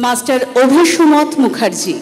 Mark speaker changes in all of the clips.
Speaker 1: Master অভিসুমত Mukherjee.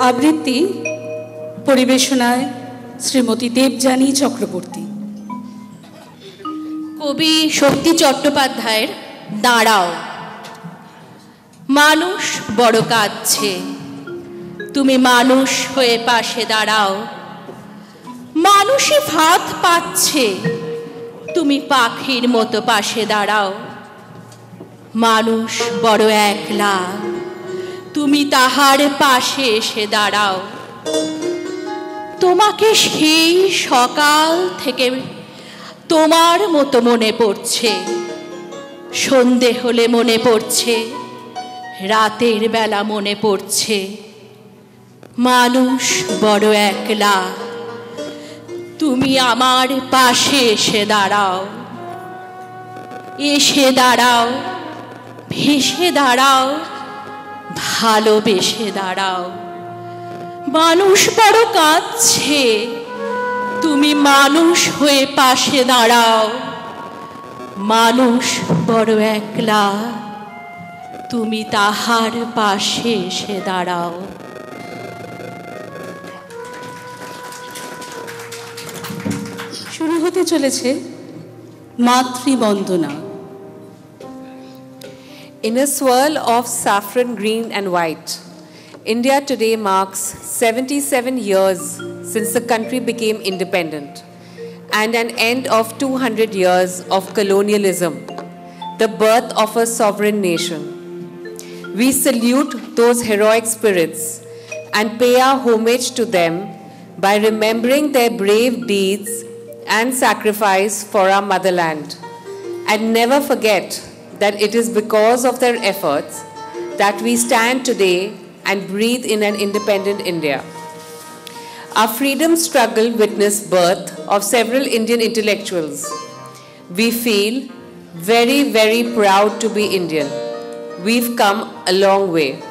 Speaker 1: আবৃত্তি পরিবেশনায় শ্রীমতী দেবযানী চক্রবর্তী।
Speaker 2: কবি শক্তি চট্টোপাধ্যায়ের দাঁড়াও। মানুষ বড় কাঁদছে, তুমি মানুষ হয়ে পাশে দাঁড়াও। মানুষই ভাত পাচ্ছে, তুমি পাখির মতো পাশে দাঁড়াও। মানুষ বড় একলা, তুমি তাহার পাশে এসে দাঁড়াও। তোমাকে সেই সকাল থেকে তোমার মতো মনে পড়ছে, সন্ধে হলে মনে পড়ছে, রাতের বেলা মনে পড়ছে। মানুষ বড় একলা, তুমি আমার পাশে এসে দাঁড়াও। এসে দাঁড়াও, ভেসে দাঁড়াও, ভালোবেসে দাঁড়াও। মানুষ বড় কাঁদছে, তুমি মানুষ হয়ে পাশে দাঁড়াও। মানুষ বড় একলা, তুমি তাহার পাশে এসে দাঁড়াও।
Speaker 1: শুরু হতে চলেছে Matru Vandana.
Speaker 3: In a swirl of saffron, green and white, India today marks 77 years since the country became independent and an end of 200 years of colonialism, the birth of a sovereign nation. We salute those heroic spirits and pay our homage to them by remembering their brave deeds and sacrifice for our motherland, and never forget that it is because of their efforts that we stand today and breathe in an independent India. Our freedom struggle witnessed birth of several Indian intellectuals. We feel very, very proud to be Indian. We've come a long way.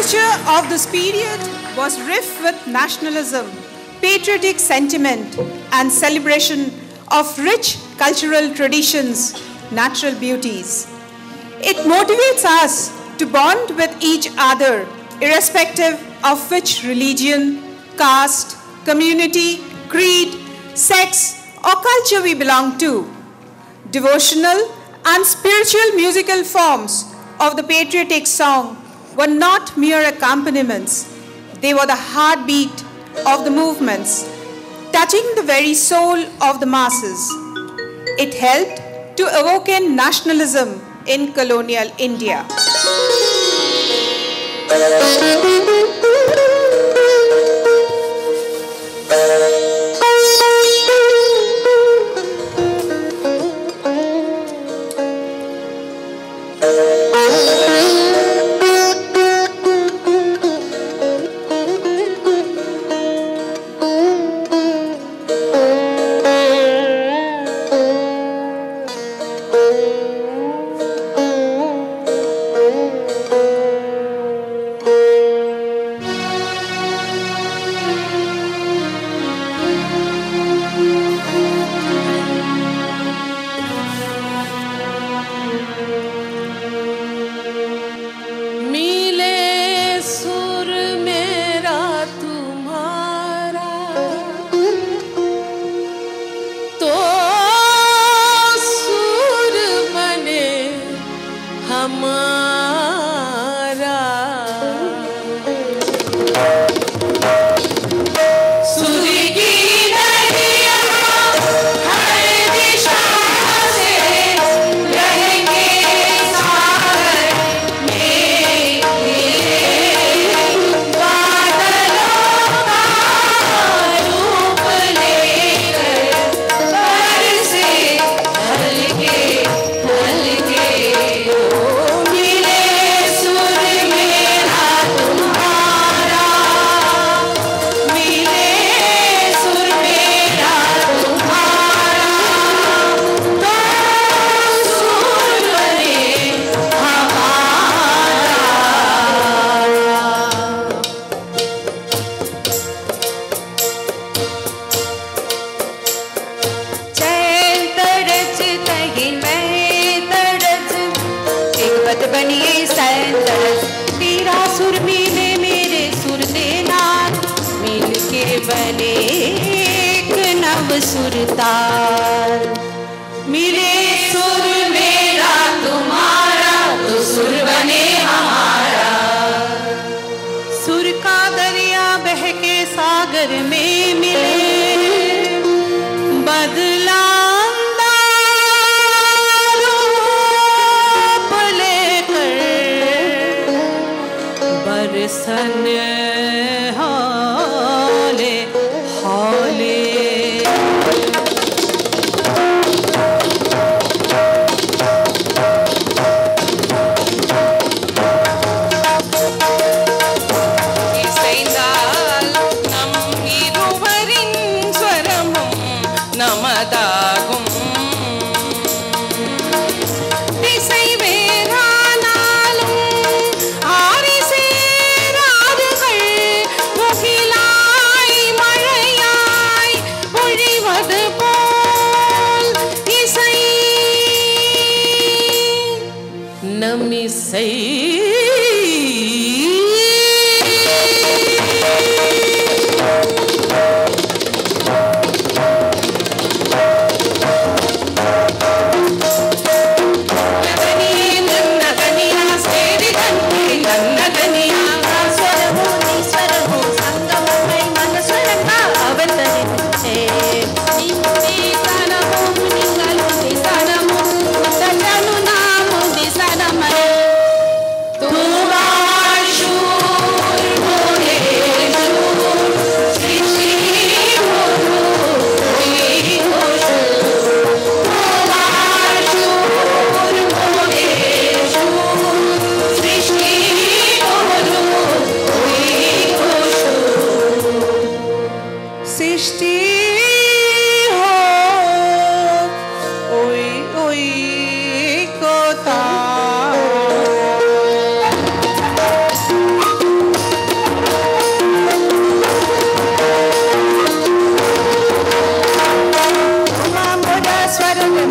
Speaker 4: culture of this period was rife with nationalism, patriotic sentiment, and celebration of rich cultural traditions, natural beauties. It motivates us to bond with each other, irrespective of which religion, caste, community, creed, sex, or culture we belong to. Devotional and spiritual musical forms of the patriotic song were not mere accompaniments. They were the heartbeat of the movements, touching the very soul of the masses. It helped to awaken nationalism in colonial India.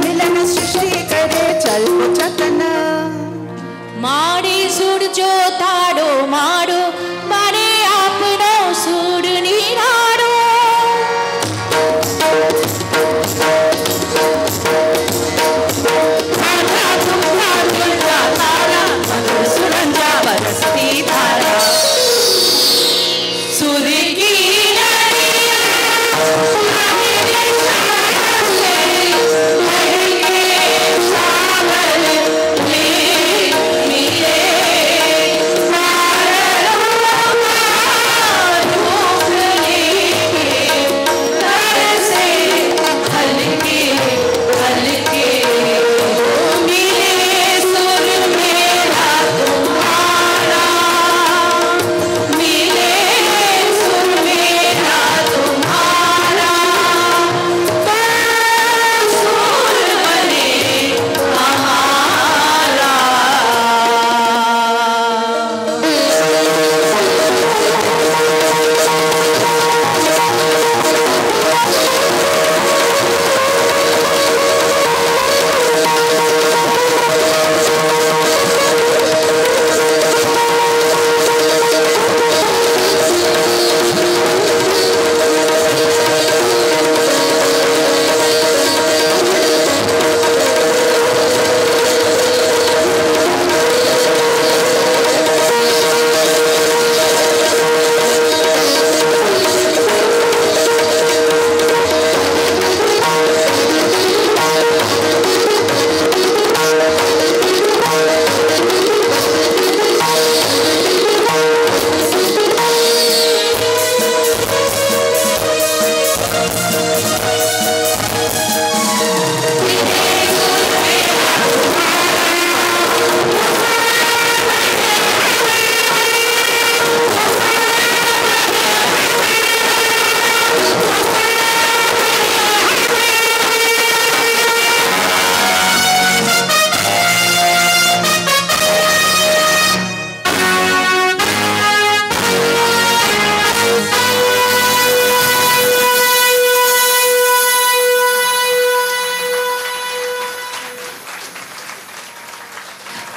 Speaker 4: मिलन सृष्टि करे चल चतन
Speaker 2: मारे सूरज तारो मारो मारे आपनो सूर निरारो सुरंजा बरसती धारा सूर्य की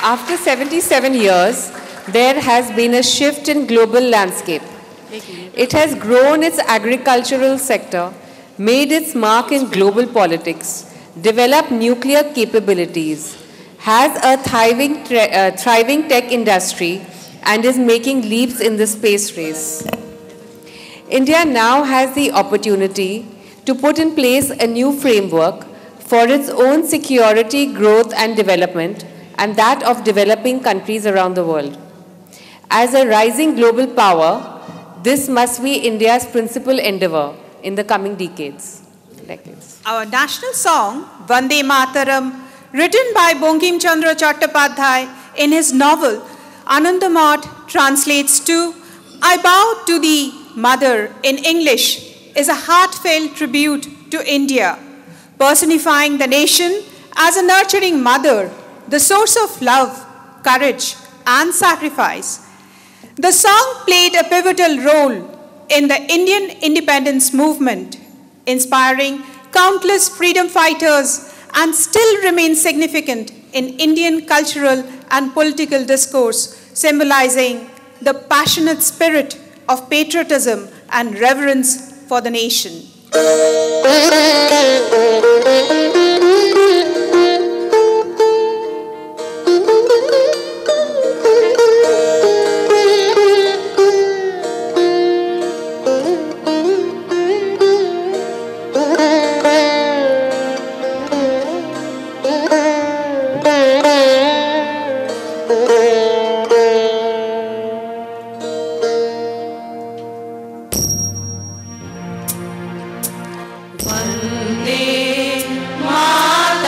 Speaker 3: After 77 years, there has been a shift in global landscape. It has grown its agricultural sector, made its mark in global politics, developed nuclear capabilities, has a thriving tech industry, and is making leaps in the space race. India now has the opportunity to put in place a new framework for its own security, growth, and development, and that of developing countries around the world. As a rising global power, this must be India's principal endeavor in the coming decades.
Speaker 4: Our national song, Vande Mataram, written by Bankim Chandra Chattopadhyay in his novel Anandamath, translates to I bow to thee, Mother, in English, is a heartfelt tribute to India, personifying the nation as a nurturing mother, the source of love, courage, and sacrifice. The song played a pivotal role in the Indian independence movement, inspiring countless freedom fighters, and still remains significant in Indian cultural and political discourse, symbolizing the passionate spirit of patriotism and reverence for the nation.
Speaker 2: Vande Mataram.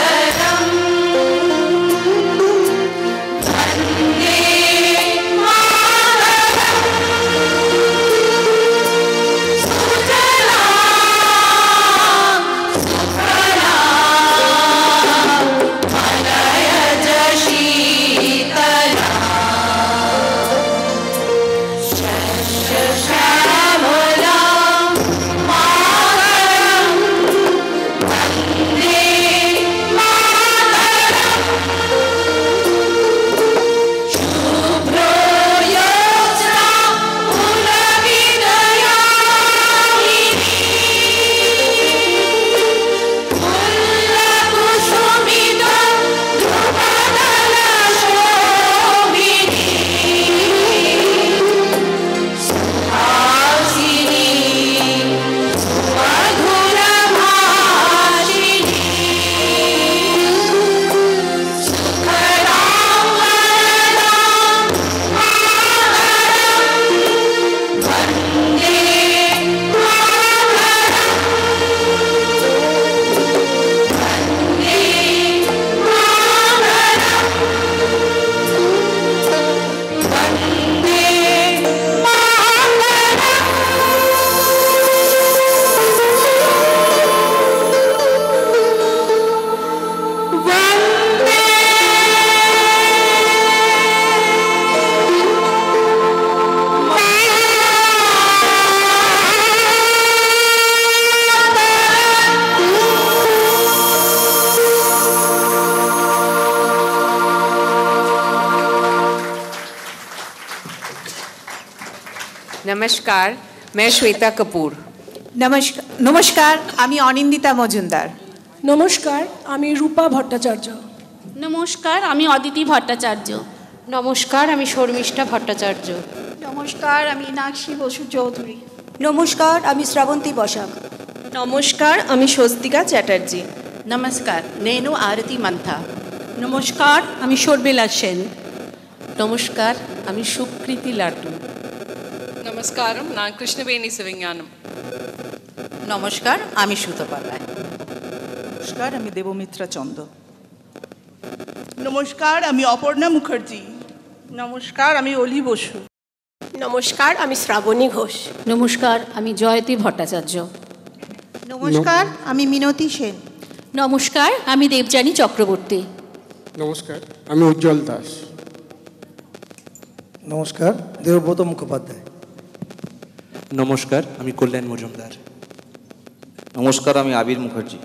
Speaker 3: Namaskar, मैं श्वेता कपूर।
Speaker 4: নমস্কার আমি অনিন্দিতা মজুমদার।
Speaker 5: নমস্কার, আমি রূপা ভট্টাচার্য।
Speaker 2: নমস্কার, আমি অদিতি ভট্টাচার্য।
Speaker 6: নমস্কার, আমি শর্মিষ্ঠা ভট্টাচার্য।
Speaker 7: নমস্কার, আমি নাকশি বসু চৌধুরী।
Speaker 5: নমস্কার, আমি শ্রাবন্তী বসাক।
Speaker 7: নমস্কার, আমি স্বস্তিকা চ্যাটার্জি।
Speaker 2: নমস্কার, নেনু আরতি মান্থা।
Speaker 1: নমস্কার, আমি শর্মিলা সেন।
Speaker 2: নমস্কার, আমি সুকৃতি লাটু।
Speaker 8: నమస్కారం నా కృష్ణవేణి శివజ్ఞానం
Speaker 2: নমস্কার, আমি সুতপা রায়।
Speaker 9: নমস্কার, আমি দেবমিত্রা চন্দ। নমস্কার, আমি অপর্ণা মুখার্জি। নমস্কার, আমি অলি বসু।
Speaker 5: নমস্কার, আমি শ্রাবণী ঘোষ।
Speaker 6: নমস্কার, আমি জয়তী ভট্টাচার্য।
Speaker 7: নমস্কার, আমি মিনতি সেন।
Speaker 2: নমস্কার, আমি দেবযানী চক্রবর্তী।
Speaker 10: নমস্কার, আমি উজ্জ্বল দাস।
Speaker 11: নমস্কার, দেবব্রত মুখোপাধ্যায়।
Speaker 12: নমস্কার, আমি কল্যাণ মজুমদার।
Speaker 13: নমস্কার, আমি আবির মুখার্জি।